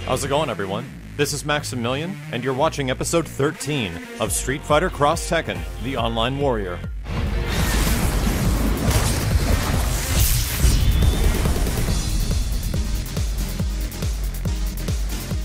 How's it going, everyone? This is Maximilian, and you're watching episode 13 of Street Fighter X Tekken, the Online Warrior.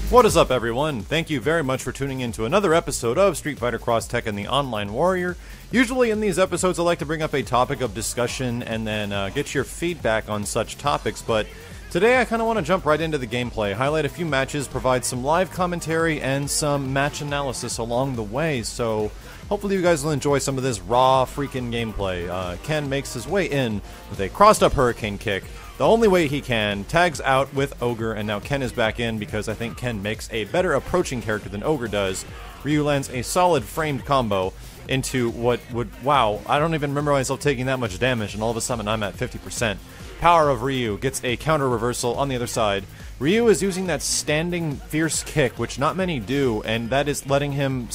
What is up, everyone? Thank you very much for tuning in to another episode of Street Fighter X Tekken, the Online Warrior. Usually in these episodes I like to bring up a topic of discussion and then get your feedback on such topics, but today I kind of want to jump right into the gameplay, highlight a few matches, provide some live commentary, and some match analysis along the way, so hopefully you guys will enjoy some of this raw freaking gameplay. Ken makes his way in with a crossed up hurricane kick, the only way he can, tags out with Ogre, and now Ken is back in because I think Ken makes a better approaching character than Ogre does. Ryu lands a solid framed combo into what would, wow, I don't even remember myself taking that much damage, and all of a sudden I'm at 50%. Power of Ryu gets a counter reversal on the other side. Ryu is using that standing fierce kick, which not many do, and that is letting him,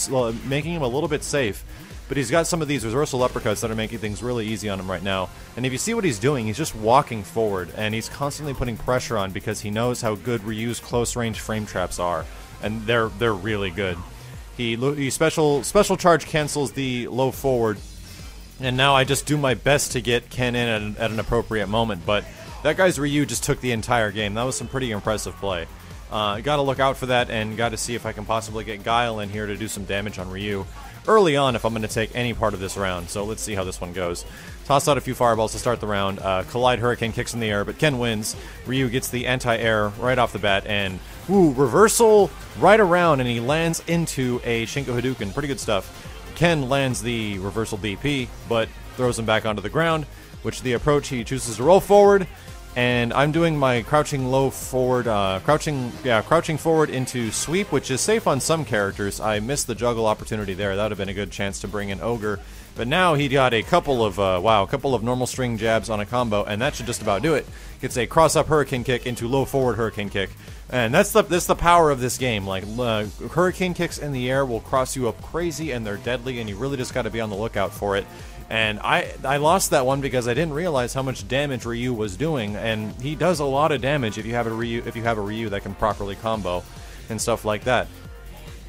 making him a little bit safe. But he's got some of these reversal uppercuts that are making things really easy on him right now. And if you see what he's doing, he's just walking forward, and he's constantly putting pressure on because he knows how good Ryu's close-range frame traps are, and they're really good. He special charge cancels the low forward, and now I just do my best to get Ken in at an appropriate moment, but that guy's Ryu just took the entire game. That was some pretty impressive play. Gotta look out for that, and gotta see if I can possibly get Guile in here to do some damage on Ryu early on if I'm going to take any part of this round, so let's see how this one goes. Toss out a few fireballs to start the round, collide hurricane kicks in the air, but Ken wins. Ryu gets the anti-air right off the bat, and reversal right around, and he lands into a Shinko Hadouken. Pretty good stuff. Ken lands the reversal DP, but throws him back onto the ground, which the approach, he chooses to roll forward, and I'm doing my crouching low forward, crouching forward into sweep, which is safe on some characters. I missed the juggle opportunity there. That would have been a good chance to bring in Ogre. But now he got a couple of, a couple of normal string jabs on a combo, and that should just about do it. Gets a cross-up hurricane kick into low forward hurricane kick. And that's the power of this game. Like, hurricane kicks in the air will cross you up crazy, and they're deadly, and you really just got to be on the lookout for it. And I lost that one because I didn't realize how much damage Ryu was doing, and he does a lot of damage if you have a Ryu that can properly combo and stuff like that.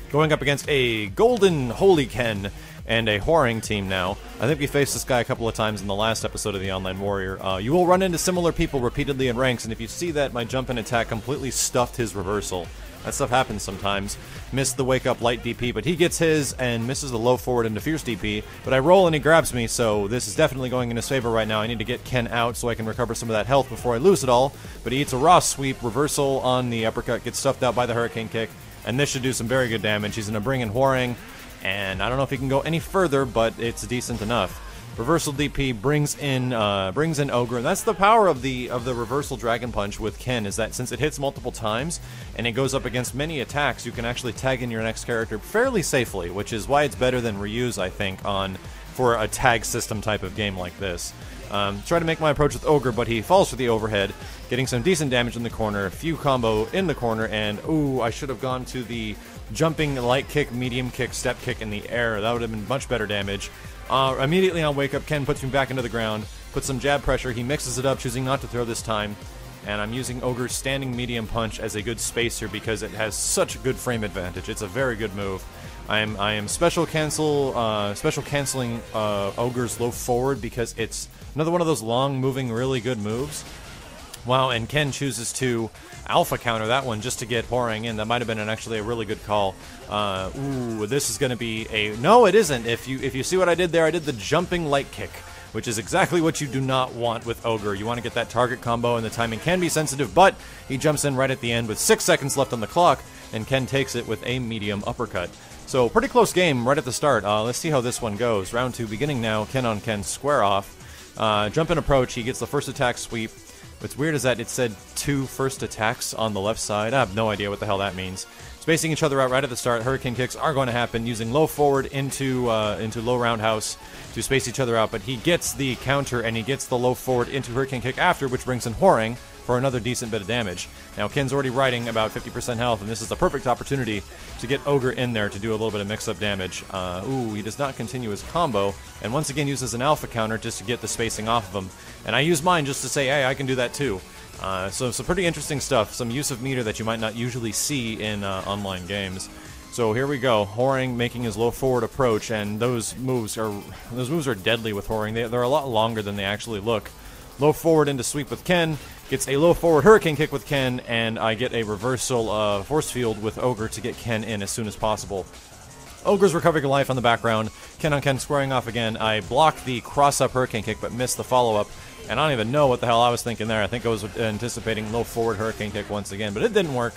Going up against a Golden Holy Ken and a Whoring team now. I think we faced this guy a couple of times in the last episode of the Online Warrior. You will run into similar people repeatedly in ranks, and if you see that my jump and attack completely stuffed his reversal. That stuff happens sometimes. Missed the wake-up light DP, but he gets his and misses the low forward into fierce DP. But I roll and he grabs me, so this is definitely going in his favor right now. I need to get Ken out so I can recover some of that health before I lose it all. But he eats a raw sweep, reversal on the uppercut, gets stuffed out by the hurricane kick, and this should do some very good damage. He's going to bring in Whoring, and I don't know if he can go any further, but it's decent enough. Reversal DP brings in Ogre, and that's the power of the reversal Dragon Punch with Ken, is that since it hits multiple times and it goes up against many attacks, you can actually tag in your next character fairly safely, which is why it's better than Ryu's, I think, for a tag system type of game like this. Try to make my approach with Ogre, but he falls for the overhead, getting some decent damage in the corner, a few combo in the corner, and I should have gone to the jumping light kick, medium kick, step kick in the air. That would have been much better damage. Immediately on wake up, Ken puts me back into the ground, puts some jab pressure, he mixes it up, choosing not to throw this time, and I'm using Ogre's standing medium punch as a good spacer because it has such a good frame advantage. It's a very good move. I am special canceling Ogre's low forward because it's another one of those long moving really good moves. Wow, and Ken chooses to alpha counter that one just to get Whoring in. That might have been actually a really good call. This is going to be a... No, it isn't. If you see what I did there, I did the jumping light kick, which is exactly what you do not want with Ogre. You want to get that target combo, and the timing can be sensitive, but he jumps in right at the end with 6 seconds left on the clock, and Ken takes it with a medium uppercut. So, pretty close game right at the start. Let's see how this one goes. Round 2 beginning now. Ken on Ken square off. Jump in approach. He gets the first attack sweep. What's weird is that it said 2 first attacks on the left side. I have no idea what the hell that means. Spacing each other out right at the start. Hurricane kicks are going to happen, using low forward into low roundhouse to space each other out. But he gets the counter, and he gets the low forward into hurricane kick after, which brings in Whoring for another decent bit of damage. Now Ken's already riding about 50% health, and this is the perfect opportunity to get Ogre in there to do a little bit of mix-up damage. He does not continue his combo, and once again uses an alpha counter just to get the spacing off of him. And I use mine just to say, hey, I can do that too. So some pretty interesting stuff, some use of meter that you might not usually see in online games. So here we go, Horing making his low forward approach, and those moves are deadly with Horing. They're a lot longer than they actually look. Low forward into sweep with Ken, gets a low forward hurricane kick with Ken, and I get a reversal force field with Ogre to get Ken in as soon as possible. Ogre's recovering life on the background, Ken on Ken squaring off again. I block the cross-up hurricane kick but missed the follow-up, and I don't even know what the hell I was thinking there. I think I was anticipating low forward hurricane kick once again, but it didn't work.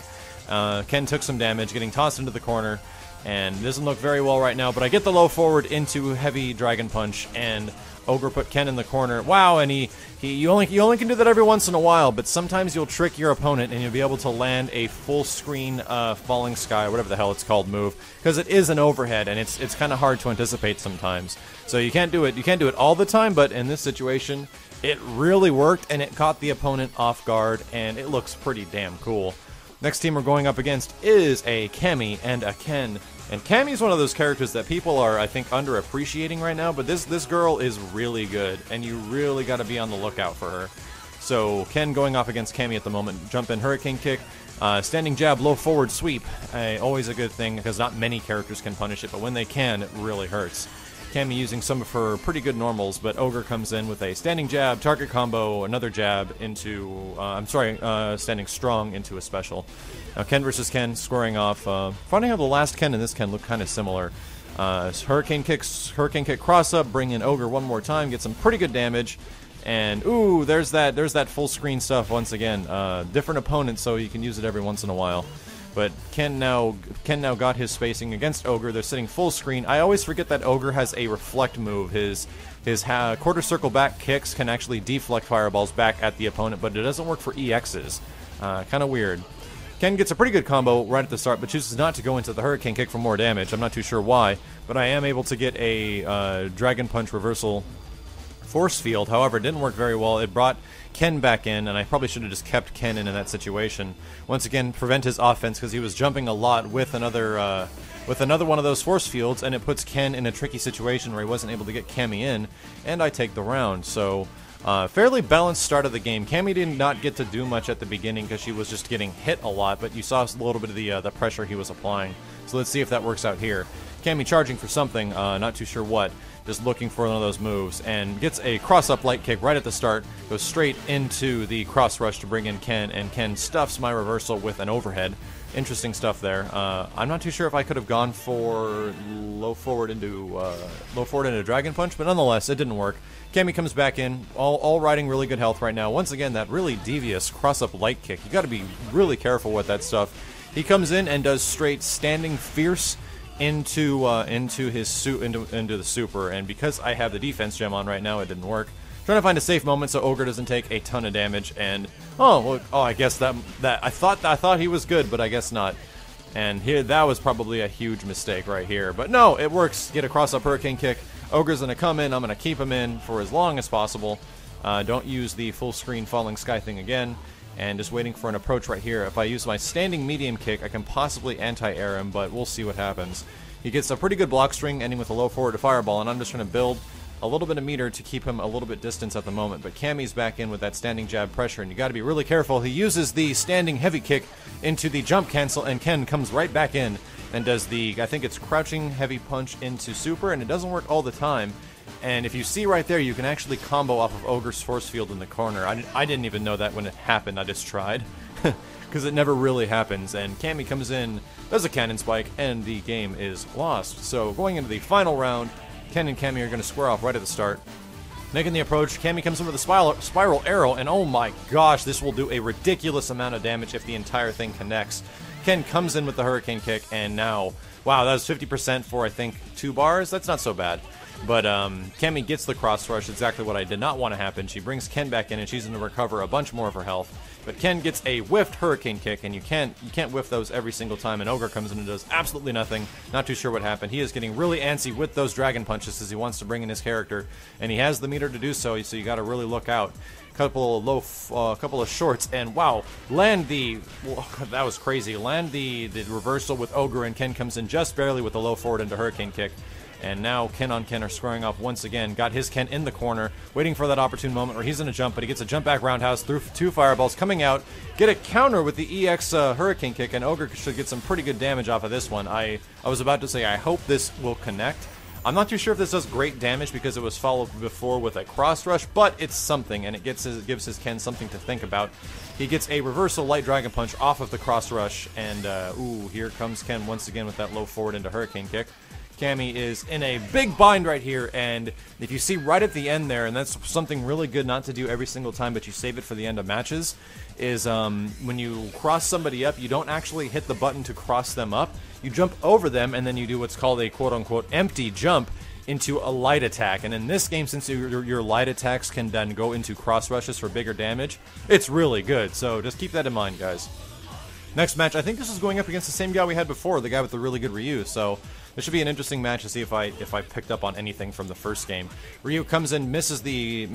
Ken took some damage, getting tossed into the corner, and doesn't look very well right now, but I get the low forward into heavy dragon punch, and Ogre put Ken in the corner. Wow, and you only can do that every once in a while, but sometimes you'll trick your opponent and you'll be able to land a full screen falling sky, whatever the hell it's called, move, because it is an overhead and it's kind of hard to anticipate sometimes. So you can't do it all the time, but in this situation, it really worked and it caught the opponent off guard, and it looks pretty damn cool. Next team we're going up against is a Cammy and a Ken. And Cammy's one of those characters that people are, I think, underappreciating right now, but this girl is really good, and you really got to be on the lookout for her. So Ken going off against Cammy at the moment. Jump in hurricane kick, standing jab, low forward sweep. Always a good thing, because not many characters can punish it, but when they can, it really hurts. Cammy using some of her pretty good normals, but Ogre comes in with a standing jab, target combo, another jab into, standing strong into a special. Now Ken versus Ken, squaring off. Funny how the last Ken and this Ken look kind of similar. Hurricane kick cross up, bring in Ogre one more time, get some pretty good damage. And ooh, there's that full screen stuff once again. Different opponent, so you can use it every once in a while. But Ken now got his spacing against Ogre. They're sitting full screen. I always forget that Ogre has a reflect move. His quarter circle back kicks can actually deflect fireballs back at the opponent, but it doesn't work for EXs. Kind of weird. Ken gets a pretty good combo right at the start, but chooses not to go into the hurricane kick for more damage. I'm not too sure why, but I am able to get a dragon punch reversal force field. However, it didn't work very well. It brought Ken back in, and I probably should have just kept Ken in that situation. Once again, prevent his offense because he was jumping a lot with another one of those force fields, and it puts Ken in a tricky situation where he wasn't able to get Cammy in, and I take the round. So, fairly balanced start of the game. Cammy did not get to do much at the beginning because she was just getting hit a lot, but you saw a little bit of the pressure he was applying. So let's see if that works out here. Cammy charging for something, not too sure what. Just looking for one of those moves, and gets a cross-up light kick right at the start, goes straight into the cross rush to bring in Ken, and Ken stuffs my reversal with an overhead. Interesting stuff there. I'm not too sure if I could have gone for low forward into Dragon Punch, but nonetheless, it didn't work. Cammy comes back in, all riding really good health right now. Once again, that really devious cross-up light kick. You got to be really careful with that stuff. He comes in and does straight standing fierce into the super, and because I have the defense gem on right now, it didn't work. Trying to find a safe moment so Ogre doesn't take a ton of damage, and I guess that I thought he was good, but I guess not. And here, that was probably a huge mistake right here, but no, it works. Get a cross-up hurricane kick. Ogre's gonna come in. I'm gonna keep him in for as long as possible. Don't use the full screen falling sky thing again. And just waiting for an approach right here. If I use my standing medium kick, I can possibly anti-air him, but we'll see what happens. He gets a pretty good block string, ending with a low forward to fireball, and I'm just trying to build a little bit of meter to keep him a little bit distance at the moment. But Cammy's back in with that standing jab pressure, and you got to be really careful. He uses the standing heavy kick into the jump cancel, and Ken comes right back in and does the, I think it's crouching heavy punch into super, and it doesn't work all the time. And if you see right there, you can actually combo off of Ogre's force field in the corner. I didn't even know that when it happened. I just tried. Because it never really happens. And Cammy comes in, does a cannon spike, and the game is lost. So going into the final round, Ken and Cammy are going to square off right at the start. Making the approach, Cammy comes in with a spiral arrow, and oh my gosh, this will do a ridiculous amount of damage if the entire thing connects. Ken comes in with the hurricane kick, and now, wow, that was 50% for, I think, 2 bars? That's not so bad. But Cammy gets the cross rush, exactly what I did not want to happen. She brings Ken back in, and she's going to recover a bunch more of her health. But Ken gets a whiffed hurricane kick, and you can't whiff those every single time. And Ogre comes in and does absolutely nothing. Not too sure what happened. He is getting really antsy with those dragon punches as he wants to bring in his character, and he has the meter to do so. So you got to really look out. Couple of shorts, and wow, that was crazy. Land the reversal with Ogre, and Ken comes in just barely with a low forward into hurricane kick. And now Ken on Ken are squaring off once again. Got his Ken in the corner, waiting for that opportune moment where he's going to jump, but he gets a jump back roundhouse through 2 fireballs, coming out, get a counter with the EX Hurricane Kick, and Ogre should get some pretty good damage off of this one. I was about to say I hope this will connect. I'm not too sure if this does great damage because it was followed before with a cross rush, but it's something, and it gives his Ken something to think about. He gets a reversal light dragon punch off of the cross rush, and ooh, here comes Ken once again with that low forward into Hurricane Kick. Cammy is in a big bind right here, and if you see right at the end there, and that's something really good not to do every single time, but you save it for the end of matches, is when you cross somebody up, you don't actually hit the button to cross them up. You jump over them, and then you do what's called a quote-unquote empty jump into a light attack. And in this game, since your light attacks can then go into cross rushes for bigger damage, it's really good. So just keep that in mind, guys. Next match, I think this is going up against the same guy we had before, the guy with the really good Ryu. So this should be an interesting match to see if I picked up on anything from the first game. Ryu comes in, misses the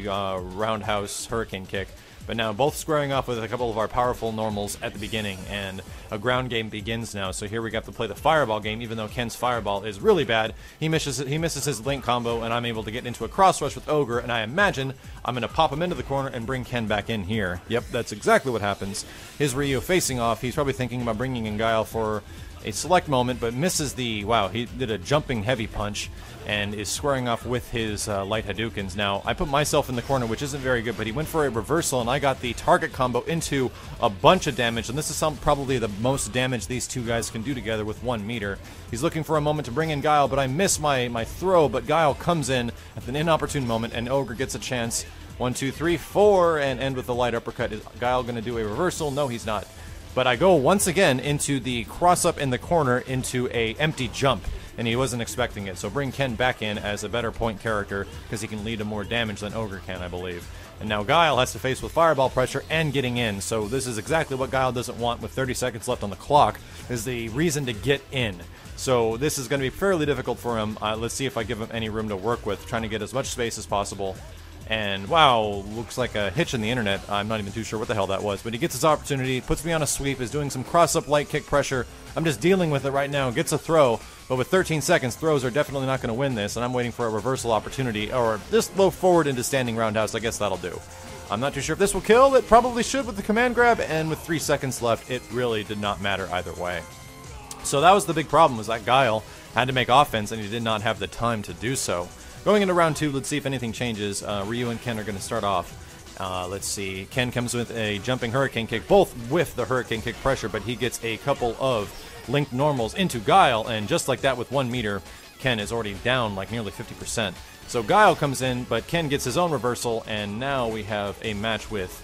roundhouse Hurricane Kick. But now both squaring off with a couple of our powerful normals at the beginning, and a ground game begins now. So here we got to play the fireball game, even though Ken's fireball is really bad. He misses his link combo, and I'm able to get into a cross rush with Ogre, and I imagine I'm going to pop him into the corner and bring Ken back in here. Yep, that's exactly what happens. His Ryu facing off. He's probably thinking about bringing in Guile for a select moment, but misses the... Wow, he did a jumping heavy punch and is squaring off with his light Hadoukens. Now, I put myself in the corner, which isn't very good, but he went for a reversal, and I got the target combo into a bunch of damage, and this is probably the most damage these two guys can do together with 1 meter. He's looking for a moment to bring in Guile, but I miss my throw, but Guile comes in at an inopportune moment, and Ogre gets a chance. 1, 2, 3, 4, and end with the light uppercut. Is Guile going to do a reversal? No, he's not. But I go once again into the cross-up in the corner into a empty jump, and he wasn't expecting it. So bring Ken back in as a better point character, because he can lead to more damage than Ogre can, I believe. And now Guile has to face with fireball pressure and getting in. So this is exactly what Guile doesn't want with 30 seconds left on the clock, is the reason to get in. So this is going to be fairly difficult for him. Let's see if I give him any room to work with, trying to get as much space as possible. And wow, looks like a hitch in the internet. I'm not even too sure what the hell that was, but he gets his opportunity, puts me on a sweep, is doing some cross-up light kick pressure. I'm just dealing with it right now, gets a throw, but with 13 seconds, throws are definitely not going to win this, and I'm waiting for a reversal opportunity, or this low forward into standing roundhouse. I guess that'll do. I'm not too sure if this will kill. It probably should with the command grab, and with 3 seconds left, it really did not matter either way. So that was the big problem, was that Guile had to make offense, and he did not have the time to do so. Going into round 2, let's see if anything changes. Ryu and Ken are going to start off. Let's see. Ken comes with a jumping Hurricane Kick, both with the Hurricane Kick pressure, but he gets a couple of linked normals into Guile, and just like that with 1 meter, Ken is already down like nearly 50%. So Guile comes in, but Ken gets his own reversal, and now we have a match with...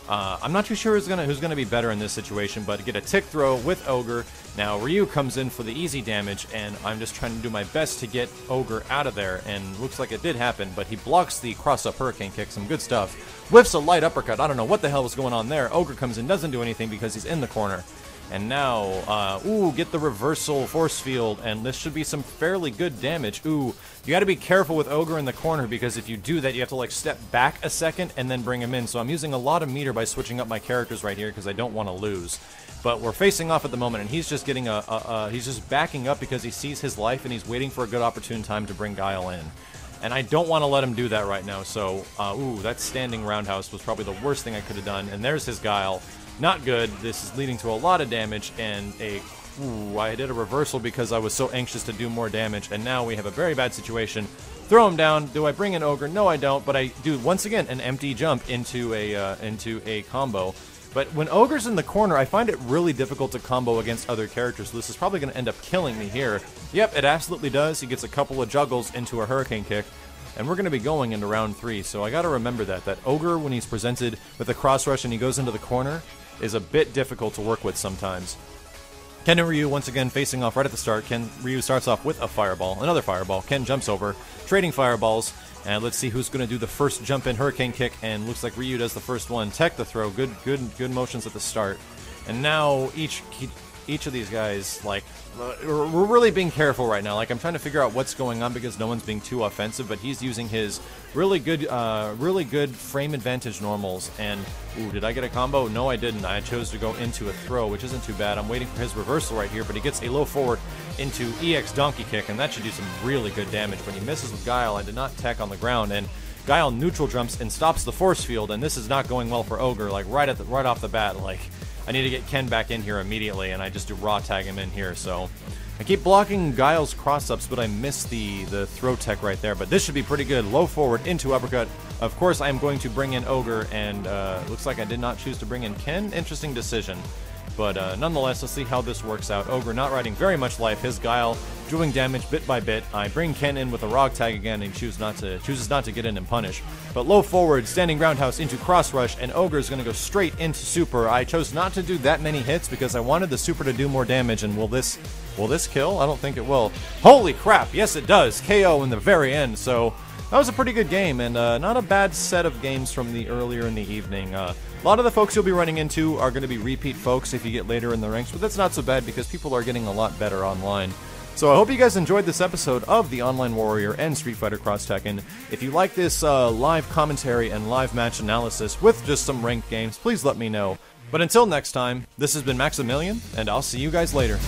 I'm not too sure who's gonna be better in this situation, but get a tick throw with Ogre. Now Ryu comes in for the easy damage, and I'm just trying to do my best to get Ogre out of there, and looks like it did happen, but he blocks the cross-up Hurricane Kick, some good stuff. Whiffs a light uppercut, I don't know what the hell was going on there. Ogre comes in, doesn't do anything because he's in the corner. And now, ooh, get the reversal force field, and this should be some fairly good damage. Ooh, you gotta be careful with Ogre in the corner, because if you do that, you have to, like, step back a second and then bring him in. So I'm using a lot of meter by switching up my characters right here, because I don't want to lose. But we're facing off at the moment, and he's just getting he's just backing up because he sees his life, and he's waiting for a good opportune time to bring Guile in. And I don't want to let him do that right now, so, ooh, that standing roundhouse was probably the worst thing I could have done, and there's his Guile. Not good. This is leading to a lot of damage, and I did a reversal because I was so anxious to do more damage, and now we have a very bad situation. Throw him down. Do I bring in Ogre? No, I don't, but I do, once again, an empty jump into a combo. But when Ogre's in the corner, I find it really difficult to combo against other characters, so this is probably going to end up killing me here. Yep, it absolutely does. He gets a couple of juggles into a Hurricane Kick. And we're going to be going into round 3, so I got to remember that Ogre, when he's presented with a cross rush and he goes into the corner, is a bit difficult to work with sometimes. Ken and Ryu once again facing off right at the start. Ryu starts off with a fireball, another fireball. Ken jumps over, trading fireballs, and let's see who's going to do the first jump in Hurricane Kick, and looks like Ryu does the first one. Tech the throw, good motions at the start. And now each of these guys, like, we're really being careful right now. Like, I'm trying to figure out what's going on because no one's being too offensive, but he's using his really good frame advantage normals. And, ooh, did I get a combo? No, I didn't. I chose to go into a throw, which isn't too bad. I'm waiting for his reversal right here, but he gets a low forward into EX Donkey Kick, and that should do some really good damage. But he misses with Guile. I did not tech on the ground, and Guile neutral jumps and stops the force field, and this is not going well for Ogre, like right off the bat. Like, I need to get Ken back in here immediately, and I just do raw tag him in here, so I keep blocking Guile's cross-ups, but I miss the throw tech right there. But this should be pretty good. Low forward into uppercut. Of course, I am going to bring in Ogre, and looks like I did not choose to bring in Ken. Interesting decision. But nonetheless, let's see how this works out. Ogre not riding very much life. His Guile doing damage bit by bit. I bring Ken in with a Rog Tag again, and he chooses not to get in and punish. But low forward, standing roundhouse into cross rush, and Ogre is going to go straight into super. I chose not to do that many hits because I wanted the super to do more damage. And will this kill? I don't think it will. Holy crap! Yes, it does. KO in the very end. So that was a pretty good game, and not a bad set of games from the earlier in the evening. A lot of the folks you'll be running into are going to be repeat folks if you get later in the ranks, but that's not so bad because people are getting a lot better online. So I hope you guys enjoyed this episode of the Online Warrior and Street Fighter X Tekken. If you like this live commentary and live match analysis with just some ranked games, please let me know. But until next time, this has been Maximilian, and I'll see you guys later.